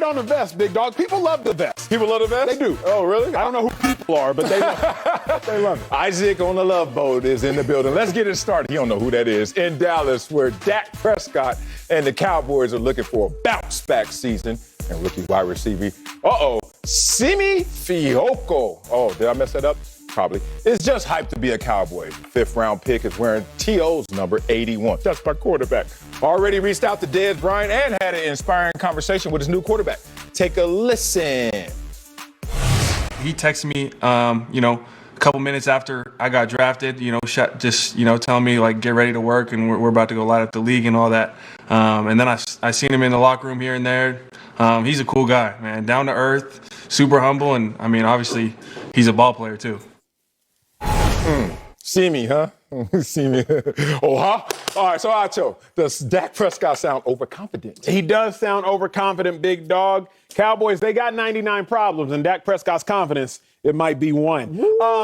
on the vest, big dog. People love the vest. People love the vest? They do. Oh, really? I don't know who people are, but they love it. They love it. Isaac on the Love Boat is in the building. Let's get it started. You don't know who that is. In Dallas, where Dak Prescott and the Cowboys are looking for a bounce-back season. And rookie wide receiver, Simi Fehoko. Oh, did I mess that up? Probably. It's just hyped to be a Cowboy. Fifth-round pick is wearing T.O.'s number 81. That's my quarterback. Already reached out to Dez Bryant and had an inspiring conversation with his new quarterback. Take a listen. He texted me, a couple minutes after I got drafted, telling me, like, get ready to work and we're about to go light up the league and all that. And then I seen him in the locker room here and there. He's a cool guy, man. Down to earth, super humble, and, obviously, he's a ball player, too. See me, huh? See me. Oh, huh? All right, so Acho, does Dak Prescott sound overconfident? He does sound overconfident, big dog. Cowboys, they got 99 problems, and Dak Prescott's confidence, it might be one.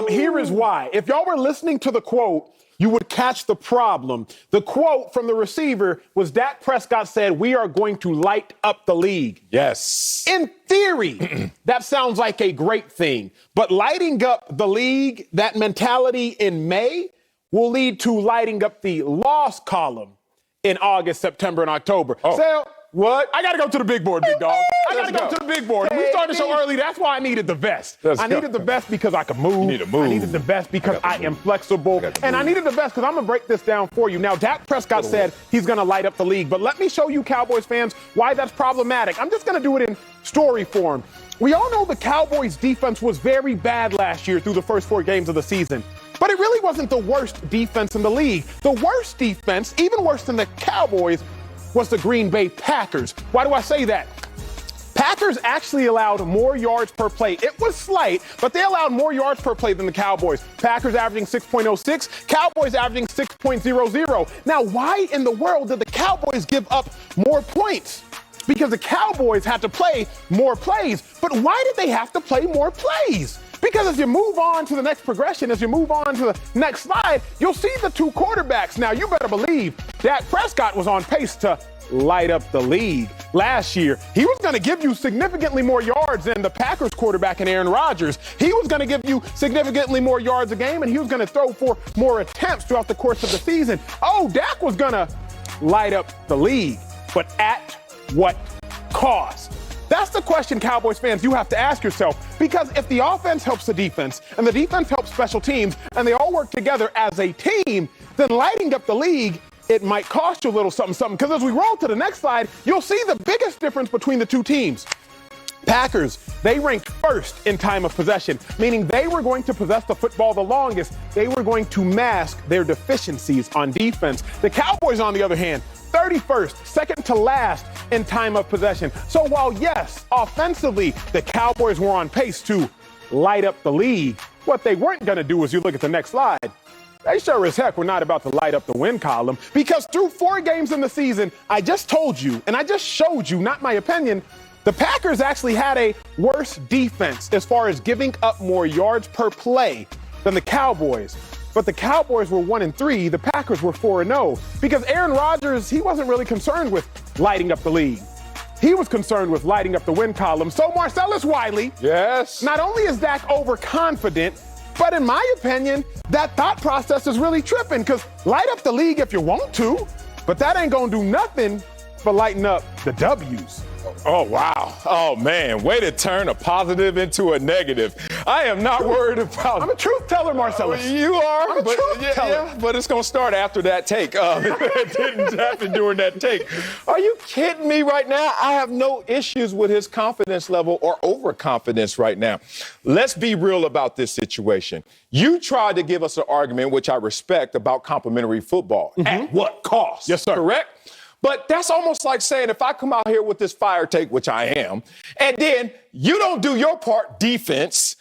Here is why. If y'all were listening to the quote, you would catch the problem. The quote from the receiver was Dak Prescott said, "We are going to light up the league." Yes. In theory, that sounds like a great thing. But lighting up the league, that mentality in May, will lead to lighting up the loss column in August, September, and October. So, what? I got to go to the big board, big dog. I got to go to the big board. We started the show early. That's why I needed the vest. I needed the vest because I could move. You need to move. I needed the vest because I am flexible. And I needed the vest because I'm going to break this down for you. Now, Dak Prescott said he's going to light up the league. But let me show you, Cowboys fans, why that's problematic. I'm just going to do it in story form. We all know the Cowboys' defense was very bad last year through the first 4 games of the season. But it really wasn't the worst defense in the league. The worst defense, even worse than the Cowboys, was the Green Bay Packers. Why do I say that? Packers actually allowed more yards per play. It was slight, but they allowed more yards per play than the Cowboys. Packers averaging 6.06, Cowboys averaging 6.00. Now, why in the world did the Cowboys give up more points? Because the Cowboys had to play more plays. But why did they have to play more plays? Because as you move on to the next progression, as you move on to the next slide, you'll see the 2 quarterbacks. Now, you better believe Dak Prescott was on pace to light up the league last year. He was going to give you significantly more yards than the Packers quarterback and Aaron Rodgers. He was going to give you significantly more yards a game, and he was going to throw for more attempts throughout the course of the season. Oh, Dak was going to light up the league, but at what cost? That's the question, Cowboys fans, you have to ask yourself. Because if the offense helps the defense and the defense helps special teams and they all work together as a team, then lighting up the league, it might cost you a little something. Because as we roll to the next slide, you'll see the biggest difference between the 2 teams. Packers, they ranked first in time of possession, meaning they were going to possess the football the longest. They were going to mask their deficiencies on defense. The Cowboys, on the other hand, 31st, second to last in time of possession. So while, yes, offensively, the Cowboys were on pace to light up the league, what they weren't going to do is, you look at the next slide, they sure as heck were not about to light up the win column, because through 4 games in the season, I just told you, and I just showed you, not my opinion, the Packers actually had a worse defense as far as giving up more yards per play than the Cowboys. But the Cowboys were 1-3, the Packers were 4-0, because Aaron Rodgers, he wasn't really concerned with lighting up the league. He was concerned with lighting up the win column. So Marcellus Wiley, yes, not only is Dak overconfident, but in my opinion, that thought process is really tripping, because light up the league if you want to, but that ain't gonna do nothing for lighting up the W's. Oh, wow. Oh, man. Way to turn a positive into a negative. I am not worried about... I'm a truth teller, Marcellus. You are. I'm a truth teller. Yeah, but it's going to start after that take. It didn't happen during that take. Are you kidding me right now? I have no issues with his confidence level or overconfidence right now. Let's be real about this situation. You tried to give us an argument, which I respect, about complimentary football. Mm-hmm. At what cost? Yes, sir. Correct? But that's almost like saying if I come out here with this fire take, which I am, and then you don't do your part, defense,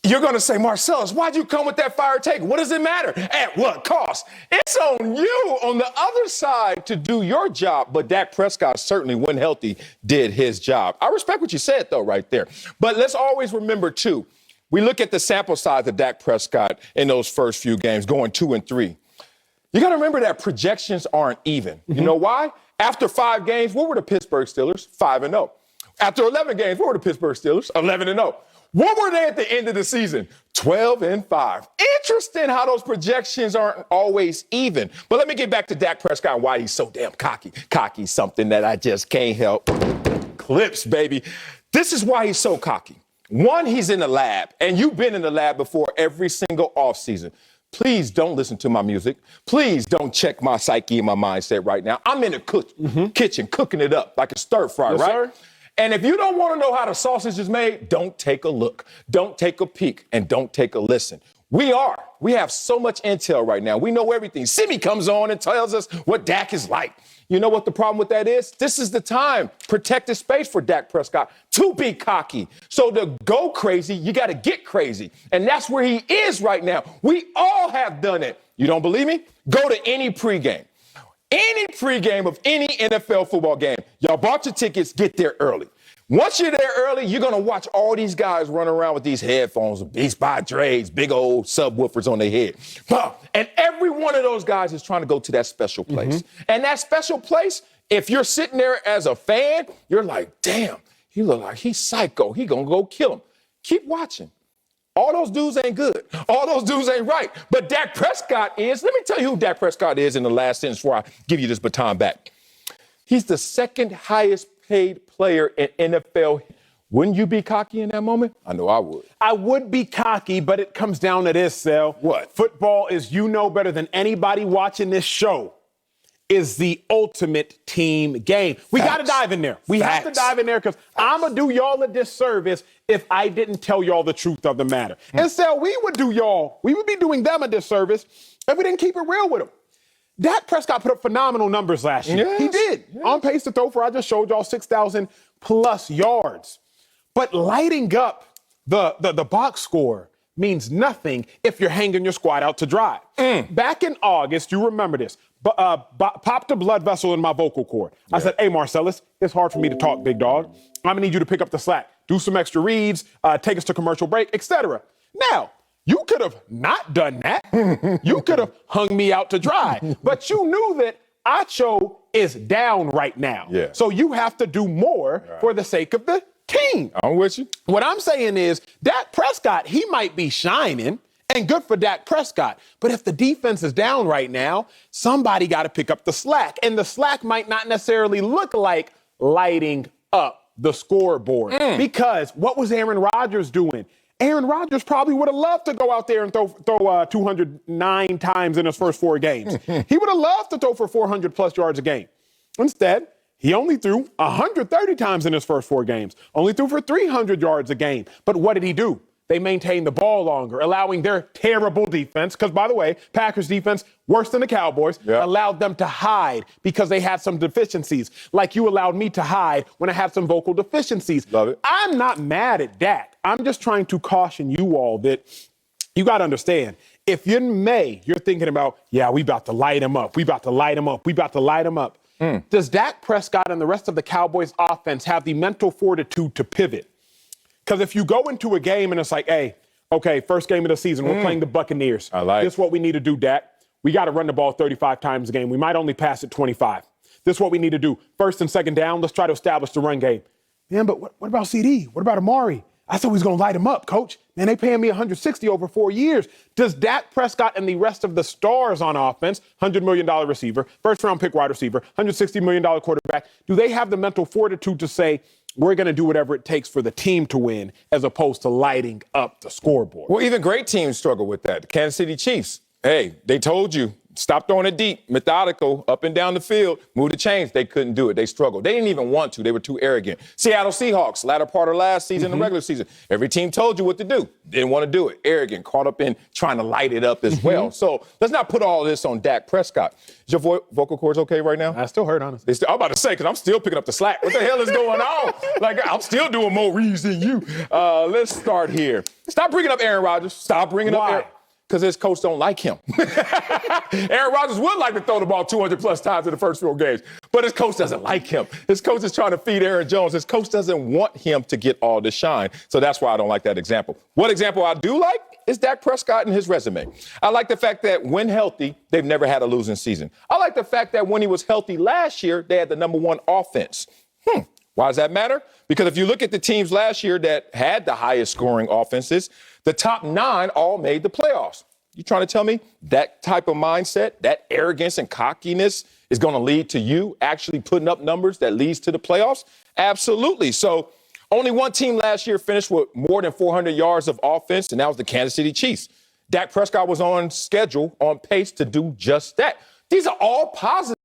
you're going to say, Marcellus, why'd you come with that fire take? What does it matter? At what cost? It's on you on the other side to do your job. But Dak Prescott certainly, when healthy, did his job. I respect what you said, though, right there. But let's always remember, too, we look at the sample size of Dak Prescott in those first few games, going 2-3. You got to remember that projections aren't even. Mm-hmm. You know why? After 5 games, what were the Pittsburgh Steelers? 5-0. After 11 games, what were the Pittsburgh Steelers? 11-0. What were they at the end of the season? 12-5. Interesting how those projections aren't always even. But let me get back to Dak Prescott and why he's so damn cocky. Cocky's something that I just can't help. Clips, baby. This is why he's so cocky. One, he's in the lab, and you've been in the lab before every single offseason. Please don't listen to my music. Please don't check my psyche and my mindset right now. I'm in the kitchen cooking it up like a stir fry, Yes, right? sir. And if you don't want to know how the sausage is made, don't take a look, don't take a peek, and don't take a listen. We have so much intel right now. We know everything. Simi comes on and tells us what Dak is like. You know what the problem with that is? This is the time, protected space for Dak Prescott to be cocky. So to go crazy, you got to get crazy. And that's where he is right now. We all have done it. You don't believe me? Go to any pregame. Any pregame of any NFL football game. Y'all bought your tickets, get there early. Once you're there early, you're going to watch all these guys run around with these headphones, Beats by Dre's, big old subwoofers on their head. And every one of those guys is trying to go to that special place. And that special place, if you're sitting there as a fan, you're like, damn, he look like he's psycho. He going to go kill him. Keep watching. All those dudes ain't good. All those dudes ain't right. But Dak Prescott is. Let me tell you who Dak Prescott is in the last sentence before I give you this baton back. He's the second highest paid player in NFL. Wouldn't you be cocky in that moment? I know I would. I would be cocky, but it comes down to this, Sel. What? Football, is you know better than anybody watching this show, is the ultimate team game. We got to dive in there. We have to dive in there because I'm going to do y'all a disservice if I didn't tell y'all the truth of the matter. And so we would be doing them a disservice if we didn't keep it real with them. Dak Prescott put up phenomenal numbers last year. Yes. He did. Yes. On pace to throw for, I just showed y'all, 6,000 plus yards. But lighting up the box score means nothing if you're hanging your squad out to dry. Back in August, you remember this, popped a blood vessel in my vocal cord. I said, hey, Marcellus, it's hard for me to talk, big dog. I'm going to need you to pick up the slack, do some extra reads, take us to commercial break, etc. Now, you could have not done that. You could have hung me out to dry. But you knew that Acho is down right now. Yeah. So you have to do more for the sake of the team. I'm with you. What I'm saying is Dak Prescott, he might be shining, and good for Dak Prescott. But if the defense is down right now, somebody got to pick up the slack. And the slack might not necessarily look like lighting up the scoreboard. Because what was Aaron Rodgers doing? Aaron Rodgers probably would have loved to go out there and throw 209 times in his first 4 games. He would have loved to throw for 400 plus yards a game. Instead, he only threw 130 times in his first 4 games, only threw for 300 yards a game. But what did he do? They maintained the ball longer, allowing their terrible defense, because, by the way, Packers defense, worse than the Cowboys, allowed them to hide because they had some deficiencies, like you allowed me to hide when I had some vocal deficiencies. Love it. I'm not mad at Dak. I'm just trying to caution you all that you got to understand, if you're in May, you're thinking about, we about to light him up. We about to light him up. We about to light him up. Does Dak Prescott and the rest of the Cowboys offense have the mental fortitude to pivot? Because if you go into a game and it's like, hey, okay, first game of the season, we're playing the Buccaneers. This is what we need to do, Dak. We got to run the ball 35 times a game. We might only pass it 25. This is what we need to do. First and second down, let's try to establish the run game. Man, but what about CD? What about Amari? I thought we was going to light him up, coach. Man, they paying me $160 over 4 years. Does Dak Prescott and the rest of the stars on offense, $100 million receiver, first-round pick wide receiver, $160 million quarterback, do they have the mental fortitude to say, we're going to do whatever it takes for the team to win as opposed to lighting up the scoreboard? Well, even great teams struggle with that. The Kansas City Chiefs, hey, they told you, stop throwing it deep, methodical, up and down the field, move the chains. They couldn't do it. They struggled. They didn't even want to. They were too arrogant. Seattle Seahawks, latter part of last season, the regular season, every team told you what to do. Didn't want to do it. Arrogant, caught up in trying to light it up as well. So let's not put all this on Dak Prescott. Is your vocal cords okay right now? I still hurt, honestly. I'm about to say, because I'm still picking up the slack. What the hell is going on? Like, I'm still doing more reads than you. Let's start here. Stop bringing up Aaron Rodgers. Stop bringing up Aaron. Because his coach don't like him. Aaron Rodgers would like to throw the ball 200 plus times in the first 4 games, but his coach doesn't like him. His coach is trying to feed Aaron Jones. His coach doesn't want him to get all the shine. So that's why I don't like that example. What example I do like is Dak Prescott and his resume. I like the fact that when healthy, they've never had a losing season. I like the fact that when he was healthy last year, they had the #1 offense. Why does that matter? Because if you look at the teams last year that had the highest scoring offenses, the top 9 all made the playoffs. You trying to tell me that type of mindset, that arrogance and cockiness is going to lead to you actually putting up numbers that leads to the playoffs? Absolutely. So only one team last year finished with more than 400 yards of offense, and that was the Kansas City Chiefs. Dak Prescott was on schedule, on pace to do just that. These are all positive.